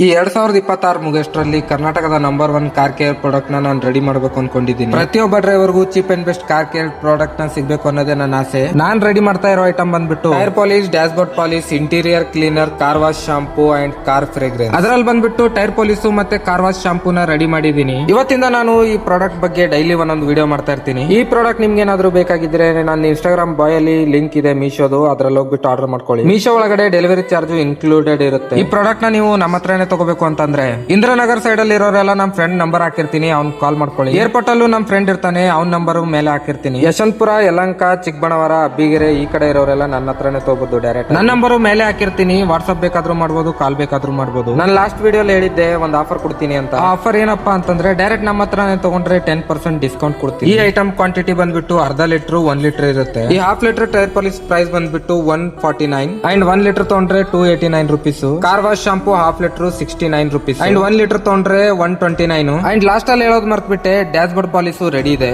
ಈ 2026 ಮುಗಿಯಷ್ಟರಲ್ಲಿ ಕರ್ನಾಟಕದ ನಂಬರ್ 1 ಕಾರ್ ಕೇರ್ ಪ್ರಾಡಕ್ಟ್ ನಾನು ರೆಡಿ ಮಾಡಬೇಕು ಅನ್ಕೊಂಡಿದ್ದೀನಿ. ಪ್ರತಿಯೊಬ್ಬ ಡ್ರೈವರ್ಗೂ cheap and best car care product ಸಿಗಬೇಕು ಅನ್ನೋದೇ ನನ್ನ ಆಸೆ. ನಾನ್ ರೆಡಿ ಮಾಡ್ತಾ ಇರೋ ಐಟಮ್ ಬಂದ್ಬಿಟ್ಟು tyre polish, dash board polish, interior cleaner, car wash shampoo and car fragrance. ಅದರಲ್ಲಿ ಬಂದ್ಬಿಟ್ಟು ಟೈರ್ ಪಾಲಿಶ್ ಮತ್ತೆ ಕಾರ್ ವಾಶ್ ಶಾಂಪೂನ ರೆಡಿ ಮಾಡಿದೀನಿ. ಇವತ್ತಿಂದ ನಾನು ಈ ಪ್ರಾಡಕ್ಟ್ ಬಗ್ಗೆ ಡೈಲಿ ಒಂದೊಂದು ವಿಡಿಯೋ ಮಾಡ್ತಾ ಇರ್ತೀನಿ. ಈ ಪ್ರಾಡಕ್ಟ್ ನಿಮ್ಗೆ ಏನಾದ್ರು ಬೇಕಾಗಿದ್ರೆ ನನ್ನ ಇನ್ಸ್ಟಾಗ್ರಾಮ್ ಬಾಯ್ ಅಲ್ಲಿ ಲಿಂಕ್ ಇದೆ ಮೀಶೋದು, ಅದ್ರಲ್ಲಿ ಹೋಗ್ಬಿಟ್ಟು ಆರ್ಡರ್ ಮಾಡ್ಕೊಳ್ಳಿ. ಮೀಶೋ ಒಳಗಡೆ ಡೆಲಿವರಿ ಚಾರ್ಜ್ ಇನ್ಕ್ಲೂಡೆಡ್ ಇರುತ್ತೆ. ಈ ಪ್ರಾಡಕ್ಟ್ ನ ನೀವು ನಮ್ಮ ಹತ್ರನೇ ತಗೋಬೇಕು ಅಂತಂದ್ರೆ ಇಂದ್ರನಗರ್ ಸೈಡ್ ಅಲ್ಲಿ ಇರೋರೆಲ್ಲ ನಮ್ ಫ್ರೆಂಡ್ ನಂಬರ್ ಹಾಕಿರ್ತೀನಿ, ಅವ್ನ್ ಕಾಲ್ ಮಾಡ್ಕೊಳ್ಳಿ. ಏರ್ಪೋರ್ಟ್ ಅಲ್ಲೂ ನಮ್ ಫ್ರೆಂಡ್ ಇರ್ತಾನೆ, ಅವ್ನ ನಂಬರ್ ಮೇಲೆ ಹಾಕಿರ್ತೀನಿ. ಯಶವಂತಪುರ, ಯಲಹಂಕ, ಚಿಕ್ಕಬಳ್ಳಾಪುರ, ಅಬ್ಬಿಗೆರೆ ಈ ಕಡೆ ಇರೋರೆಲ್ಲ ನನ್ನ ಹತ್ರನೇ ತಗೋಬಹುದು ಡೈರೆಕ್ಟ್. ನನ್ನ ನಂಬರ್ ಮೇಲೆ ಹಾಕಿರ್ತೀನಿ. ವಾಟ್ಸ್ಆಪ್ ಬೇಕಾದ್ರೂ ಮಾಡ್ಬೋದು, ಕಾಲ್ ಬೇಕಾದ್ರೂ ಮಾಡ್ಬೋದು. ನಾನು ಲಾಸ್ಟ್ ವಿಡಿಯೋ ಹೇಳಿದ್ದೆ ಒಂದು ಆಫರ್ ಕೊಡ್ತೀನಿ ಅಂತ. ಆ ಆಫರ್ ಏನಪ್ಪಾ ಅಂತಂದ್ರೆ ಡೈರೆಕ್ಟ್ ನಮ್ಮ ಹತ್ರನೇ ತಗೊಂಡ್ರೆ 10% ಡಿಸ್ಕೌಂಟ್ ಕೊಡ್ತೀನಿ. ಈ ಐಟಮ್ ಕ್ವಾಂಟಿಟಿ ಬಂದ್ಬಿಟ್ಟು ಅರ್ಧ ಲೀಟರ್ 1 ಲೀಟರ್ ಇರುತ್ತೆ. ಈ half litre tyre polish price ಬಂದ್ಬಿಟ್ಟು 149 ಅಂಡ್ 1 ಲೀಟರ್ ತಗೊಂಡ್ರೆ 289 rupees. Car wash shampoo half litre 69 rupees and 1 litre ತಗೊಂಡ್ರೆ 129. ಅಂಡ್ ಲಾಸ್ಟ್ ಅಲ್ಲಿ ಹೇಳೋದು ಮರ್ತ್ಬಿಟ್ಟೆ, ಡ್ಯಾಶ್ ಬೋರ್ಡ್ ಪಾಲಿಶ್ ರೆಡಿ ಇದೆ.